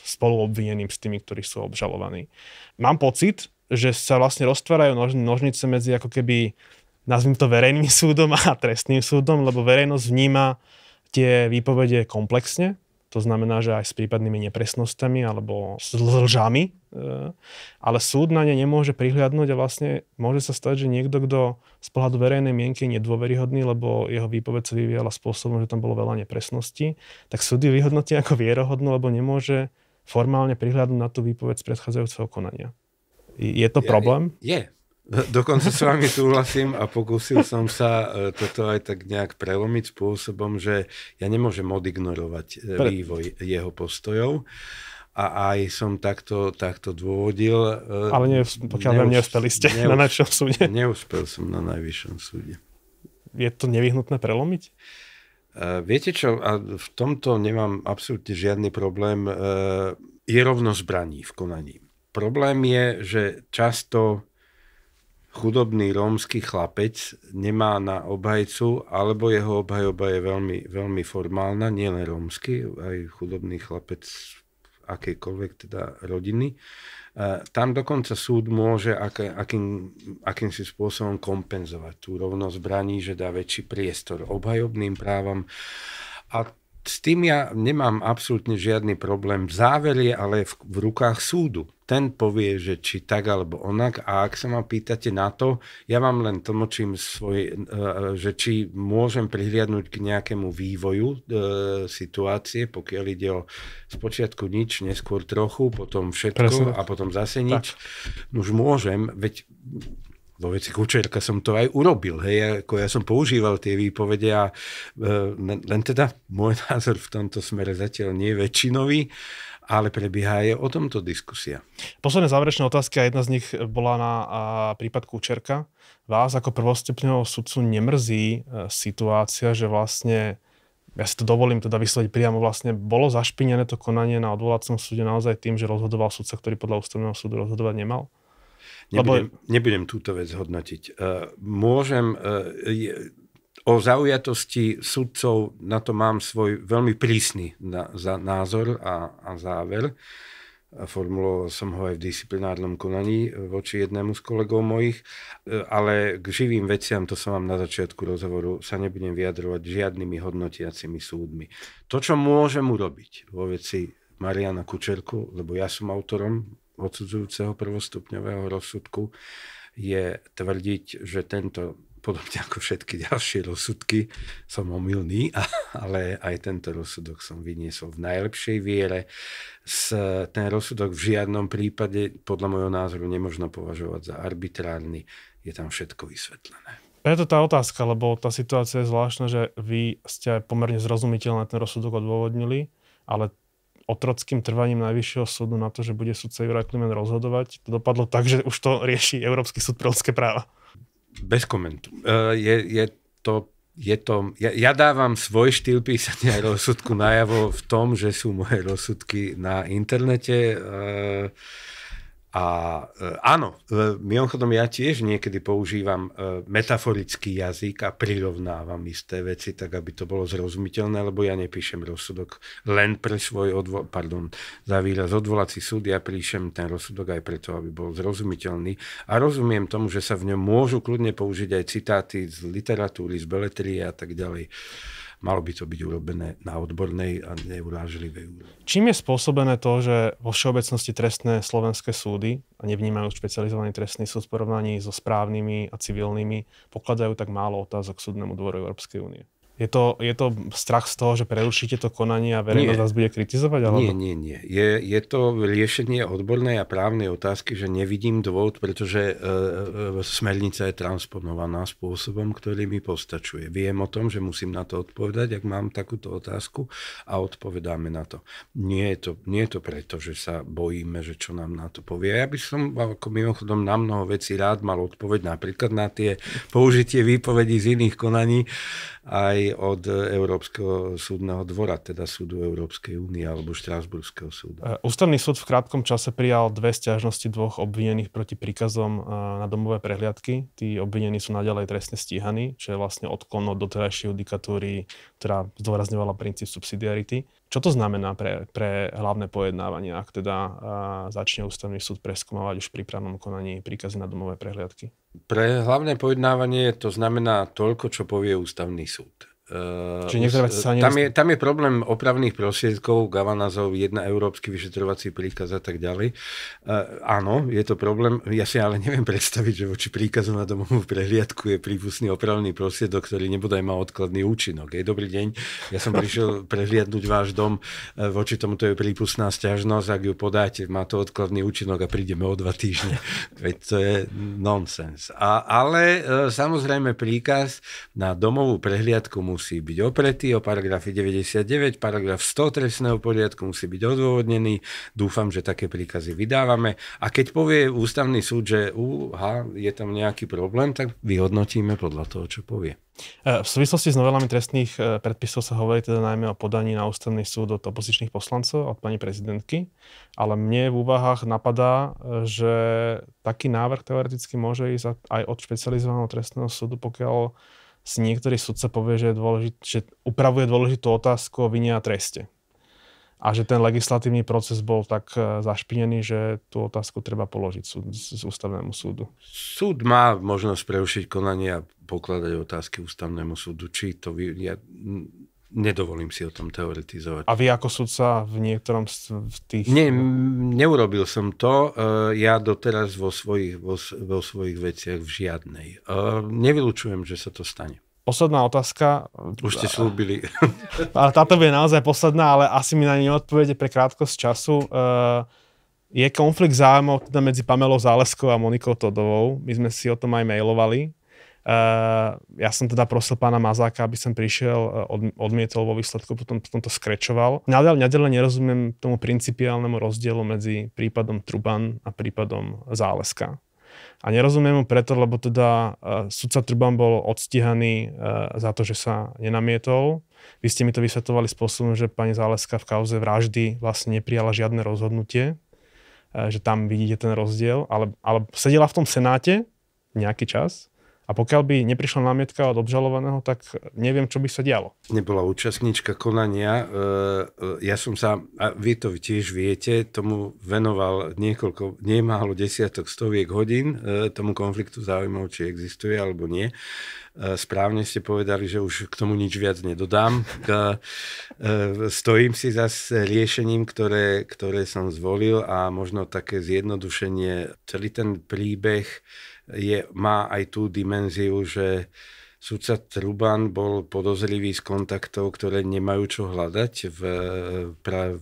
spoluobvinený s tými, ktorí sú obžalovaní. Mám pocit, že sa vlastne roztvárajú nožnice medzi ako keby nazvím to verejným súdom a trestným súdom, lebo verejnosť vníma tie výpovede komplexne. To znamená, že aj s prípadnými nepresnostami alebo s lžami. Ale súd na ne nemôže prihliadnúť a vlastne môže sa stať, že niekto, kto z pohľadu verejnej mienky je nedôveryhodný, lebo jeho výpoveď sa vyvíjala spôsobom, že tam bolo veľa nepresností, tak súd ju vyhodnotí ako vierohodnú, lebo nemôže formálne prihliadnúť na tú výpoveď z predchádzajúceho konania. Je to problém? Je. Dokonca s vami súhlasím a pokúsil som sa toto aj tak nejak prelomiť spôsobom, že ja nemôžem odignorovať vývoj jeho postojov a aj som takto dôvodil. Ale pokiaľ neúspeli ste na najvyššom súde. Neúspel som na najvyššom súde. Je to nevyhnutné prelomiť? Viete čo, a v tomto nemám absolútne žiadny problém. Je rovnosť zbraní v konaní. Problém je, že často chudobný rómsky chlapec nemá na obhajcu, alebo jeho obhajoba je veľmi, veľmi formálna, nielen rómsky, aj chudobný chlapec akejkoľvek teda rodiny. Tam dokonca súd môže akýmsi spôsobom kompenzovať tú rovnosť zbraní, že dá väčší priestor obhajobným právam. A s tým ja nemám absolútne žiadny problém. Záver je ale v rukách súdu. Ten povie, že či tak alebo onak. A ak sa ma pýtate na to, ja vám len tlmočím že či môžem prihliadnúť k nejakému vývoju situácie, pokiaľ ide o spočiatku nič, neskôr trochu, potom všetko a potom zase nič. Už môžem, veď vo veci Kučerka som to aj urobil. Hej, ako ja som používal tie výpovede a len teda môj názor v tomto smere zatiaľ nie je väčšinový, ale prebieha aj o tomto diskusia. Posledné záverečné otázky a jedna z nich bola na prípad Kučerka. Vás ako prvostupňového sudcu nemrzí situácia, že vlastne, ja si to dovolím teda vysloviť priamo, vlastne bolo zašpinené to konanie na odvolacom súde naozaj tým, že rozhodoval sudca, ktorý podľa ústavného súdu rozhodovať nemal? Nebudem túto vec hodnotiť. Môžem o zaujatosti sudcov, na to mám svoj veľmi prísny názor a záver. Formuloval som ho aj v disciplinárnom konaní voči jednému z kolegov mojich, ale k živým veciam, to som vám na začiatku rozhovoru, sa nebudem vyjadrovať žiadnymi hodnotiacimi súdmi. To, čo môžem urobiť vo veci Mariana Kučerku, lebo ja som autorom odsudzujúceho prvostupňového rozsudku, je tvrdiť, že tento podobne ako všetky ďalšie rozsudky, som omylný, ale aj tento rozsudok som vyniesol v najlepšej viere. Ten rozsudok v žiadnom prípade, podľa môjho názoru, nemožno považovať za arbitrárny. Je tam všetko vysvetlené. Preto tá otázka, lebo tá situácia je zvláštna, že vy ste pomerne zrozumiteľne ten rozsudok odôvodnili, ale otrockým trvaním Najvyššieho súdu na to, že bude sudca Juraj Klimen rozhodovať, to dopadlo tak, že už to rieši Európsky súd pre ľudské práva. Bez komentu. Ja dávam svoj štýl písania rozsudku najavo v tom, že sú moje rozsudky na internete. Áno, mimochodom ja tiež niekedy používam metaforický jazyk a prirovnávam isté veci, tak aby to bolo zrozumiteľné, lebo ja nepíšem rozsudok len pre svoj za výraz odvolací súd, ja píšem ten rozsudok aj preto, aby bol zrozumiteľný a rozumiem tomu, že sa v ňom môžu kľudne použiť aj citáty z literatúry, z beletrie a tak ďalej. Malo by to byť urobené na odbornej a neurážlivej úrovni. Čím je spôsobené to, že vo všeobecnosti trestné slovenské súdy, a nevnímajú špecializovaný trestný súd v porovnaní so správnymi a civilnými, pokladajú tak málo otázok Súdnemu dvoru Európskej únie? Je to strach z toho, že prerušíte to konanie a verejnosť vás bude kritizovať? Alebo? Nie. Je to riešenie odbornej a právnej otázky, že nevidím dôvod, pretože smernica je transponovaná spôsobom, ktorý mi postačuje. Viem o tom, že musím na to odpovedať, ak mám takúto otázku a odpovedáme na to. Nie je to preto, že sa bojíme, že čo nám na to povie. Ja by som ako mimochodom na mnoho vecí rád mal odpoveď, napríklad na tie použitie výpovedí z iných konaní aj od Európskeho súdneho dvora, teda súdu Európskej únie alebo Štrasburského súdu. Ústavný súd v krátkom čase prijal 2 sťažnosti 2 obvinených proti príkazom na domové prehliadky. Tí obvinení sú naďalej trestne stíhaní, čo je vlastne odklon od doterajšej judikatúry, ktorá zdôrazňovala princíp subsidiarity. Čo to znamená pre hlavné pojednávanie, ak teda začne Ústavný súd preskúmavať už v prípravnom konaní príkazy na domové prehliadky? Pre hlavné pojednávanie to znamená toľko, čo povie Ústavný súd. Tam je problém opravných prostriedkov, gavanazov, 1 európsky vyšetrovací príkaz a tak ďalej. Áno, je to problém. Ja si ale neviem predstaviť, že voči príkazu na domovú prehliadku je prípustný opravný prostriedok, ktorý nebodaj má odkladný účinok. Dobrý deň, ja som prišiel prehliadnúť váš dom, voči tomuto je prípustná sťažnosť, ak ju podáte, má to odkladný účinok a prídeme o 2 týždne. Veď to je nonsens. Ale samozrejme príkaz na domovú prehliadku musí byť opretý o paragrafe 99, paragraf 100 trestného poriadku musí byť odôvodnený. Dúfam, že také príkazy vydávame. A keď povie Ústavný súd, že je tam nejaký problém, tak vyhodnotíme podľa toho, čo povie. V súvislosti s novelami trestných predpisov sa hovorí teda najmä o podaní na Ústavný súd od opozičných poslancov, od pani prezidentky, ale mne v úvahách napadá, že taký návrh teoreticky môže ísť aj od špecializovaného trestného súdu, pokiaľ si niektorý sudca povie, že upravuje dôležitú otázku o vine a treste. A že ten legislatívny proces bol tak zašpinený, že tú otázku treba položiť z Ústavnému súdu. Súd má možnosť prerušiť konanie a pokladať otázky Ústavnému súdu. Nedovolím si o tom teoretizovať. A vy ako sudca v niektorom z tých... Neurobil som to. Ja doteraz vo svojich veciach v žiadnej. Nevylučujem, že sa to stane. Posledná otázka. Už ste slúbili. Ale táto je naozaj posledná, ale asi mi na ne neodpoviete pre krátkosť času. Je konflikt záujmov teda medzi Pamelou Záleskou a Monikou Todovou. My sme si o tom aj mailovali. Ja som teda prosil pána Mazáka, aby som prišiel, odmietol vo výsledku, potom to skrečoval. Naďalej nerozumiem tomu principiálnemu rozdielu medzi prípadom Truban a prípadom Záleska. A nerozumiem mu preto, lebo teda sudca Truban bol odstíhaný za to, že sa nenamietol. Vy ste mi to vysvetovali spôsobom, že pani Záleska v kauze vraždy vlastne neprijala žiadne rozhodnutie, že tam vidíte ten rozdiel, ale sedela v tom senáte nejaký čas. A pokiaľ by neprišla námietka od obžalovaného, tak neviem, čo by sa dialo. Nebola účastníčka konania. Ja som sa, a vy to tiež viete, tomu venoval nemálo desiatok, stoviek hodín tomu konfliktu záujmov, či existuje alebo nie. Správne ste povedali, že už k tomu nič viac nedodám. Stojím si za riešením, ktoré som zvolil a možno také zjednodušenie. Celý ten príbeh má aj tú dimenziu, že sudca Truban bol podozrivý z kontaktov, ktoré nemajú čo hľadať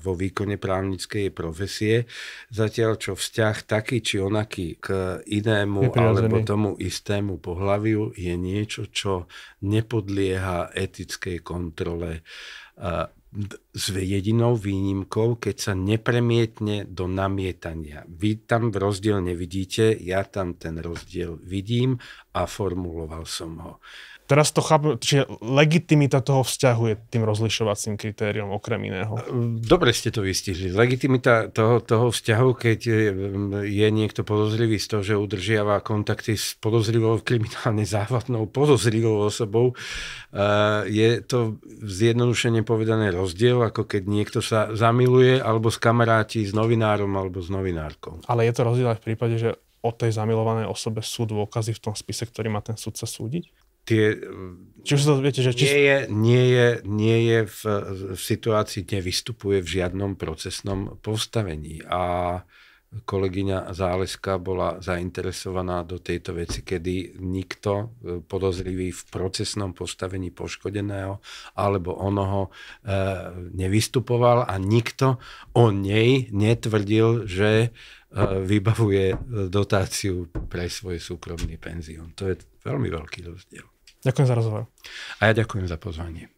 vo výkone právnickej profesie, zatiaľ čo vzťah taký či onaký k inému alebo tomu istému pohlaviu je niečo, čo nepodlieha etickej kontrole s jedinou výnimkou, keď sa nepremietne do namietania. Vy tam rozdiel nevidíte, ja tam ten rozdiel vidím a formuloval som ho. Teraz to chápem, čiže legitimita toho vzťahu je tým rozlišovacím kritériom okrem iného. Dobre ste to vystihli. Legitimita toho vzťahu, keď je niekto podozrivý z toho, že udržiava kontakty s podozrivou kriminálne závadnou podozrivou osobou, je to zjednodušene povedané rozdiel, ako keď niekto sa zamiluje alebo skamaráti s novinárom alebo s novinárkou. Ale je to rozdiel aj v prípade, že o tej zamilovanej osobe sú dôkazy v tom spise, ktorý má ten sudca súdiť? Nie je v situácii, nevystupuje v žiadnom procesnom postavení. A kolegyňa Záleska bola zainteresovaná do tejto veci, kedy nikto podozrivý v procesnom postavení poškodeného alebo onoho nevystupoval a nikto o nej netvrdil, že vybavuje dotáciu pre svoj súkromný penzión. To je veľmi veľký rozdiel. Ďakujem za rozhovor. A ja ďakujem za pozvanie.